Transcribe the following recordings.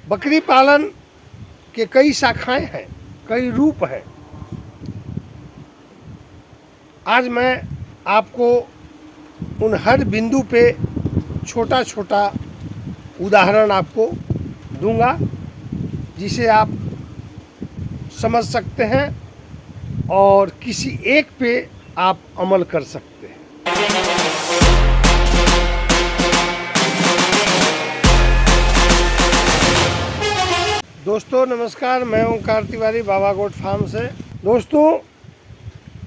बकरी पालन के कई शाखाएं हैं, कई रूप हैं। आज मैं आपको उन हर बिंदु पे छोटा छोटा उदाहरण आपको दूंगा, जिसे आप समझ सकते हैं और किसी एक पे आप अमल कर सकते हैं। दोस्तों नमस्कार, मैं ओंकार तिवारी बाबा गोट फार्म से। दोस्तों,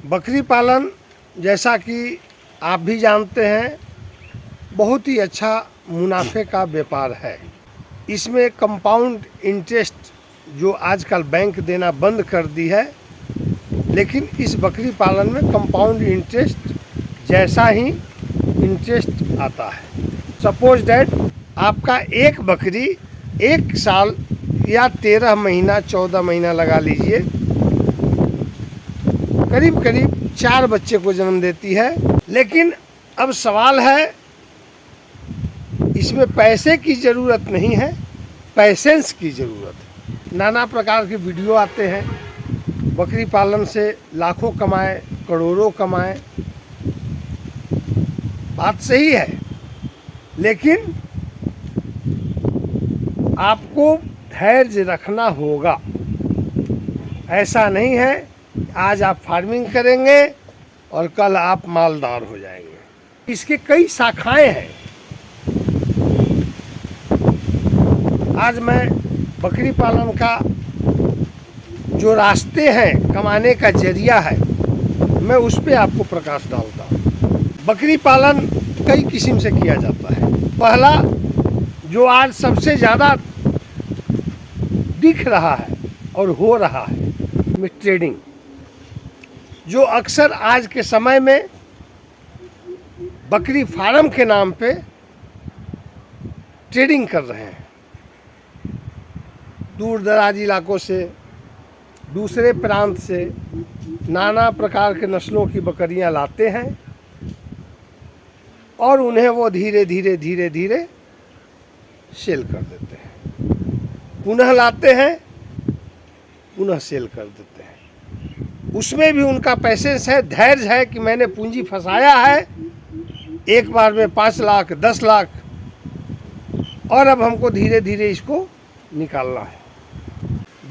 बकरी पालन जैसा कि आप भी जानते हैं बहुत ही अच्छा मुनाफे का व्यापार है। इसमें कंपाउंड इंटरेस्ट जो आजकल बैंक देना बंद कर दी है, लेकिन इस बकरी पालन में कंपाउंड इंटरेस्ट जैसा ही इंटरेस्ट आता है। सपोज डैट आपका एक बकरी एक साल या 13 महीना 14 महीना लगा लीजिए, करीब करीब 4 बच्चे को जन्म देती है। लेकिन अब सवाल है, इसमें पैसे की ज़रूरत नहीं है, पैसेंस की ज़रूरत है। नाना प्रकार के वीडियो आते हैं, बकरी पालन से लाखों कमाए, करोड़ों कमाए। बात सही है, लेकिन आपको धैर्य रखना होगा। ऐसा नहीं है आज आप फार्मिंग करेंगे और कल आप मालदार हो जाएंगे। इसके कई शाखाएं हैं। आज मैं बकरी पालन का जो रास्ते हैं, कमाने का जरिया है, मैं उस पर आपको प्रकाश डालता हूँ। बकरी पालन कई किस्म से किया जाता है। पहला जो आज सबसे ज़्यादा दिख रहा है और हो रहा है, ट्रेडिंग, जो अक्सर आज के समय में बकरी फार्म के नाम पे ट्रेडिंग कर रहे हैं। दूर दराज इलाकों से, दूसरे प्रांत से नाना प्रकार के नस्लों की बकरियां लाते हैं और उन्हें वो धीरे धीरे धीरे धीरे सेल कर देते हैं। पुनः लाते हैं, पुनः सेल कर देते हैं। उसमें भी उनका पैसेंस है, धैर्य है कि मैंने पूंजी फंसाया है एक बार में 5 लाख 10 लाख, और अब हमको धीरे धीरे इसको निकालना है।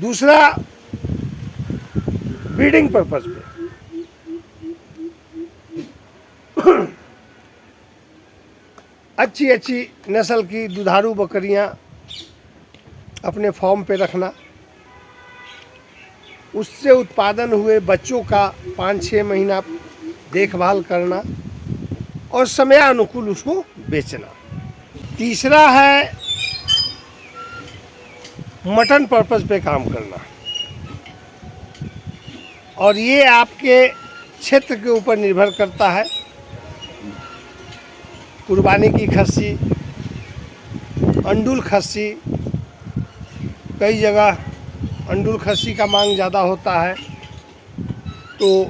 दूसरा, ब्रीडिंग पर्पस पे अच्छी अच्छी नस्ल की दुधारू बकरियां अपने फार्म पे रखना, उससे उत्पादन हुए बच्चों का 5-6 महीना देखभाल करना और समयानुकूल उसको बेचना। तीसरा है मटन पर्पस पे काम करना, और ये आपके क्षेत्र के ऊपर निर्भर करता है। कुर्बानी की खस्सी, अंडुल खस्सी, कई जगह अंडुल खस्सी का मांग ज़्यादा होता है, तो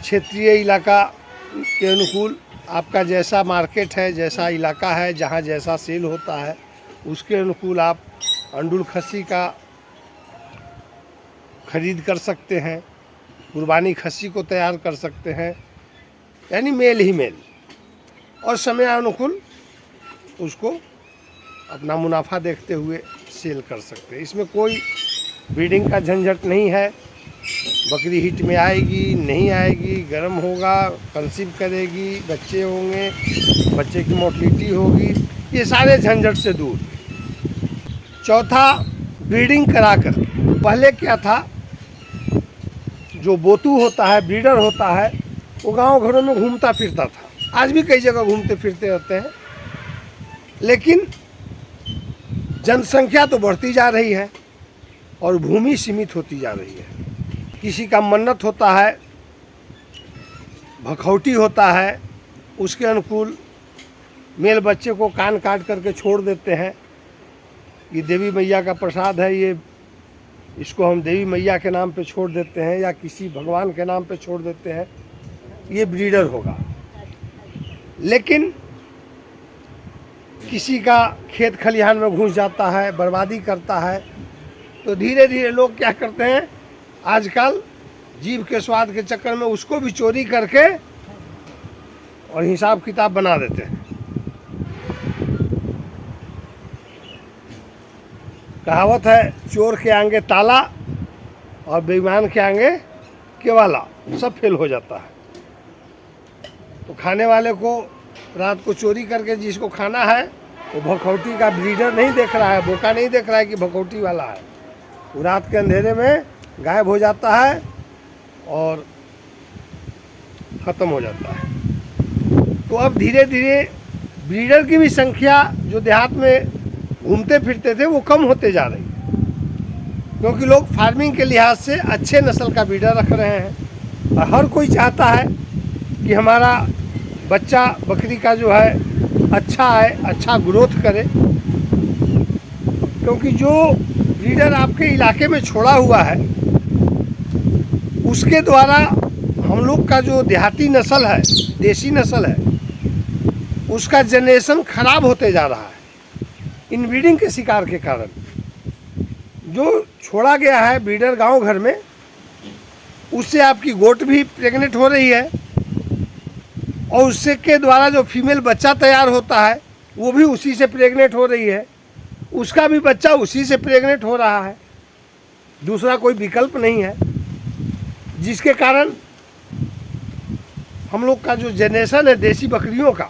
क्षेत्रीय इलाका के अनुकूल आपका जैसा मार्केट है, जैसा इलाका है, जहाँ जैसा सेल होता है, उसके अनुकूल आप अंडुल खस्सी का खरीद कर सकते हैं, कुर्बानी खस्सी को तैयार कर सकते हैं, यानी मेल ही मेल, और समयानुकूल उसको अपना मुनाफा देखते हुए सेल कर सकते हैं। इसमें कोई ब्रीडिंग का झंझट नहीं है। बकरी हिट में आएगी, नहीं आएगी, गर्म होगा, कंसीव करेगी, बच्चे होंगे, बच्चे की मोर्टलिटी होगी, ये सारे झंझट से दूर। चौथा, ब्रीडिंग कराकर। पहले क्या था, जो बोतू होता है, ब्रीडर होता है, वो गांव घरों में घूमता फिरता था। आज भी कई जगह घूमते फिरते रहते हैं, लेकिन जनसंख्या तो बढ़ती जा रही है और भूमि सीमित होती जा रही है। किसी का मन्नत होता है, भखौटी होता है, उसके अनुकूल मेल बच्चे को कान काट करके छोड़ देते हैं। ये देवी मैया का प्रसाद है, ये इसको हम देवी मैया के नाम पे छोड़ देते हैं या किसी भगवान के नाम पे छोड़ देते हैं, ये ब्रीडर होगा। लेकिन किसी का खेत खलिहान में घुस जाता है, बर्बादी करता है। तो धीरे धीरे लोग क्या करते हैं आजकल, जीभ के स्वाद के चक्कर में उसको भी चोरी करके और हिसाब किताब बना देते हैं। कहावत है, चोर के आगे ताला और बेईमान के आगे केवाला, सब फेल हो जाता है। तो खाने वाले को रात को चोरी करके जिसको खाना है वो भखौटी का ब्रीडर नहीं देख रहा है, बोका नहीं देख रहा है कि भखौटी वाला है। वो रात के अंधेरे में गायब हो जाता है और ख़त्म हो जाता है। तो अब धीरे धीरे ब्रीडर की भी संख्या जो देहात में घूमते फिरते थे वो कम होते जा रही है, क्योंकि लोग फार्मिंग के लिहाज से अच्छे नस्ल का ब्रीडर रख रहे हैं। और हर कोई चाहता है कि हमारा बच्चा बकरी का जो है अच्छा है, अच्छा ग्रोथ करे। क्योंकि जो ब्रीडर आपके इलाके में छोड़ा हुआ है उसके द्वारा हम लोग का जो देहाती नस्ल है, देसी नस्ल है, उसका जनरेशन खराब होते जा रहा है इनब्रीडिंग के शिकार के कारण। जो छोड़ा गया है ब्रीडर गांव घर में, उससे आपकी गोट भी प्रेग्नेंट हो रही है और उससे के द्वारा जो फीमेल बच्चा तैयार होता है वो भी उसी से प्रेग्नेंट हो रही है, उसका भी बच्चा उसी से प्रेग्नेंट हो रहा है। दूसरा कोई विकल्प नहीं है, जिसके कारण हम लोग का जो जनरेशन है देसी बकरियों का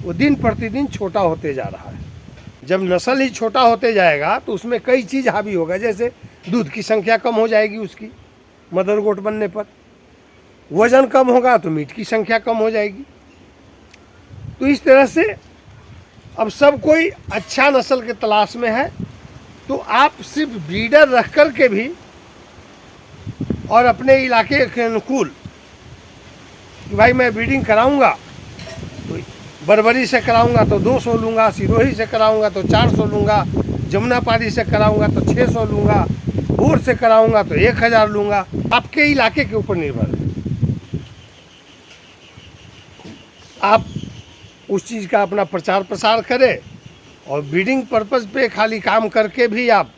वो दिन प्रतिदिन छोटा होते जा रहा है। जब नस्ल ही छोटा होते जाएगा तो उसमें कई चीज़ हावी होगा, जैसे दूध की संख्या कम हो जाएगी उसकी मदर गोट बनने पर, वज़न कम होगा तो मीट की संख्या कम हो जाएगी। तो इस तरह से अब सब कोई अच्छा नस्ल के तलाश में है। तो आप सिर्फ ब्रीडर रख कर के भी और अपने इलाके के अनुकूल कि भाई मैं ब्रीडिंग कराऊंगा तो बरबरी से कराऊंगा तो 200 लूँगा, सिरोही से कराऊंगा तो 400 लूँगा, जमुनापारी से कराऊंगा तो 600 लूँगा, बोर से कराऊंगा तो 1000 लूँगा। आपके इलाके के ऊपर निर्भर है। आप उस चीज़ का अपना प्रचार प्रसार करें और ब्रीडिंग पर्पज़ पे खाली काम करके भी आप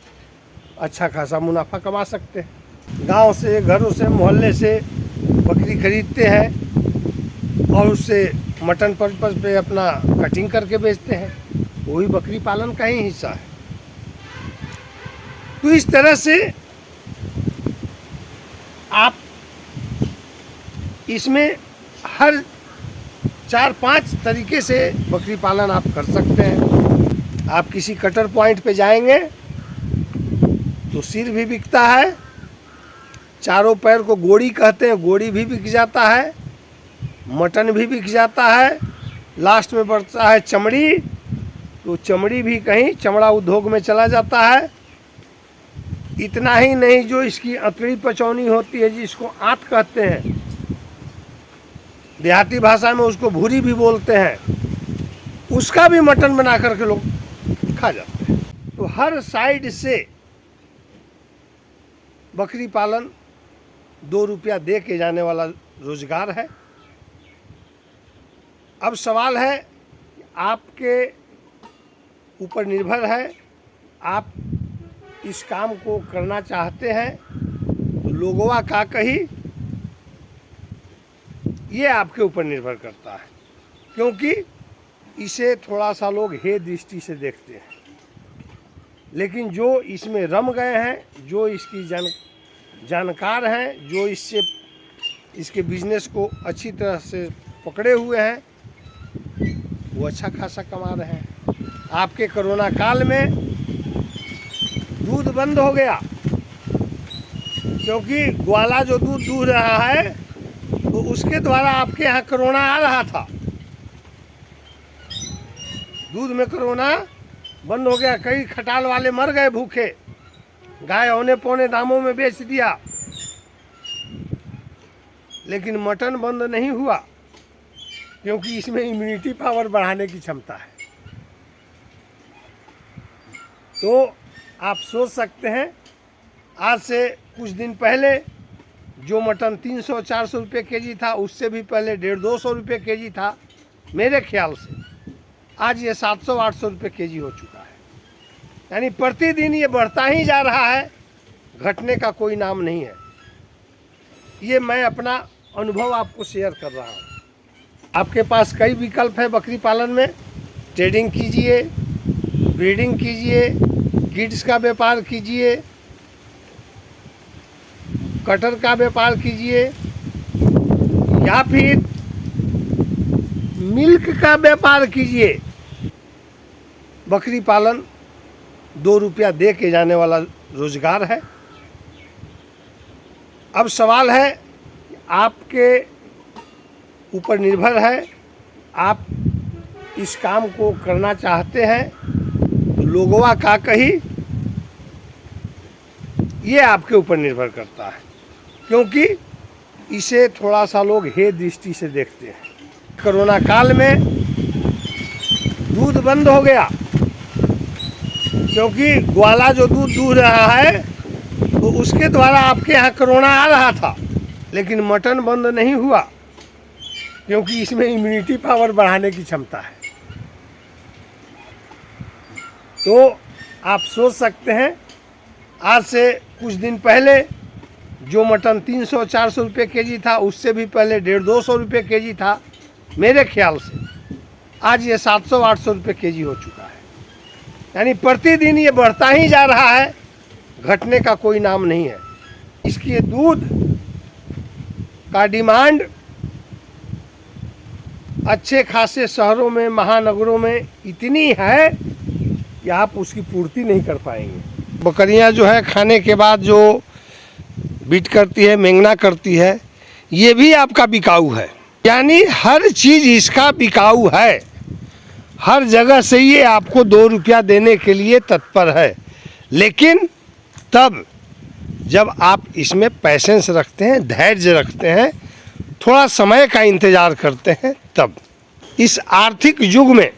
अच्छा खासा मुनाफा कमा सकते हैं। गांव से, घरों से, मोहल्ले से बकरी खरीदते हैं और उससे मटन पर्पज़ पे अपना कटिंग करके बेचते हैं, वही बकरी पालन का ही हिस्सा है। तो इस तरह से आप इसमें हर 4-5 तरीके से बकरी पालन आप कर सकते हैं। आप किसी कटर पॉइंट पे जाएंगे तो सिर भी बिकता है, चारों पैर को गोड़ी कहते हैं, गोड़ी भी बिक जाता है, मटन भी बिक जाता है, लास्ट में बढ़ता है चमड़ी, तो चमड़ी भी कहीं चमड़ा उद्योग में चला जाता है। इतना ही नहीं, जो इसकी अतड़ी पचौनी होती है जिसको आंत कहते हैं, देहाती भाषा में उसको भूरी भी बोलते हैं, उसका भी मटन बना करके लोग खा जाते हैं। तो हर साइड से बकरी पालन 2 रुपया दे के जाने वाला रोजगार है। अब सवाल है आपके ऊपर निर्भर है, आप इस काम को करना चाहते हैं तो लोगों का कही, ये आपके ऊपर निर्भर करता है। क्योंकि इसे थोड़ा सा लोग हे दृष्टि से देखते हैं, लेकिन जो इसमें रम गए हैं, जो इसकी जानकार हैं, जो इसके बिजनेस को अच्छी तरह से पकड़े हुए हैं, वो अच्छा खासा कमा रहे हैं। आपके कोरोना काल में दूध बंद हो गया, क्योंकि ग्वाला जो दूध दूह रहा है तो उसके द्वारा आपके यहाँ कोरोना आ रहा था। दूध में कोरोना बंद हो गया, कई खटाल वाले मर गए भूखे, गाय औने पौने दामों में बेच दिया। लेकिन मटन बंद नहीं हुआ, क्योंकि इसमें इम्यूनिटी पावर बढ़ाने की क्षमता है। तो आप सोच सकते हैं, आज से कुछ दिन पहले जो मटन 300-400 रुपये केजी था, उससे भी पहले 150-200 रुपये केजी था मेरे ख्याल से। आज ये 700-800 रुपये केजी हो चुका है। यानी प्रतिदिन ये बढ़ता ही जा रहा है, घटने का कोई नाम नहीं है। ये मैं अपना अनुभव आपको शेयर कर रहा हूँ। आपके पास कई विकल्प है बकरी पालन में। ट्रेडिंग कीजिए, ब्रीडिंग कीजिए, किड्स का व्यापार कीजिए, कटर का व्यापार कीजिए, या फिर मिल्क का व्यापार कीजिए। बकरी पालन 2 रुपया दे के जाने वाला रोजगार है। अब सवाल है, आपके ऊपर निर्भर है, आप इस काम को करना चाहते हैं तो लोगों का कही, ये आपके ऊपर निर्भर करता है, क्योंकि इसे थोड़ा सा लोग हे दृष्टि से देखते हैं। कोरोना काल में दूध बंद हो गया, क्योंकि ग्वाला जो दूध दूह रहा है तो उसके द्वारा आपके यहाँ कोरोना आ रहा था, लेकिन मटन बंद नहीं हुआ, क्योंकि इसमें इम्यूनिटी पावर बढ़ाने की क्षमता है। तो आप सोच सकते हैं, आज से कुछ दिन पहले जो मटन 300-400 रुपये केजी था, उससे भी पहले 150-200 रुपये केजी था मेरे ख्याल से। आज ये 700-800 रुपये केजी हो चुका है। यानी प्रतिदिन ये बढ़ता ही जा रहा है, घटने का कोई नाम नहीं है। इसके दूध का डिमांड अच्छे खासे शहरों में, महानगरों में इतनी है कि आप उसकी पूर्ति नहीं कर पाएंगे। बकरियां जो है खाने के बाद जो बीट करती है, मेंगना करती है, ये भी आपका बिकाऊ है। यानी हर चीज़ इसका बिकाऊ है। हर जगह से ये आपको 2 रुपया देने के लिए तत्पर है, लेकिन तब जब आप इसमें पैसेंस रखते हैं, धैर्य रखते हैं, थोड़ा समय का इंतज़ार करते हैं, तब। इस आर्थिक युग में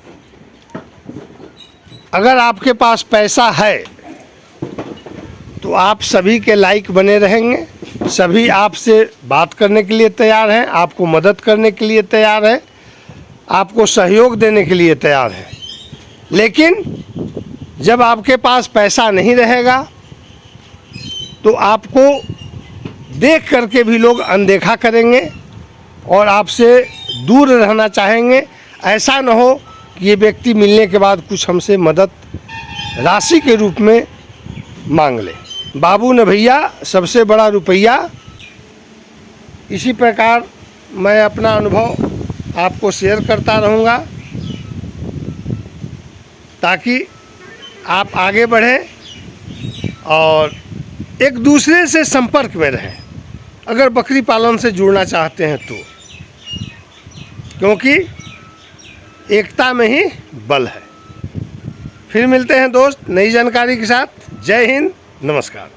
अगर आपके पास पैसा है तो आप सभी के लाइक बने रहेंगे, सभी आपसे बात करने के लिए तैयार हैं, आपको मदद करने के लिए तैयार है, आपको सहयोग देने के लिए तैयार है। लेकिन जब आपके पास पैसा नहीं रहेगा तो आपको देख करके भी लोग अनदेखा करेंगे और आपसे दूर रहना चाहेंगे। ऐसा न हो कि ये व्यक्ति मिलने के बाद कुछ हमसे मदद राशि के रूप में मांग ले। बाबू न भैया सबसे बड़ा रुपया। इसी प्रकार मैं अपना अनुभव आपको शेयर करता रहूँगा, ताकि आप आगे बढ़ें और एक दूसरे से संपर्क में रहें, अगर बकरी पालन से जुड़ना चाहते हैं तो, क्योंकि एकता में ही बल है। फिर मिलते हैं दोस्त नई जानकारी के साथ। जय हिंद, नमस्कार।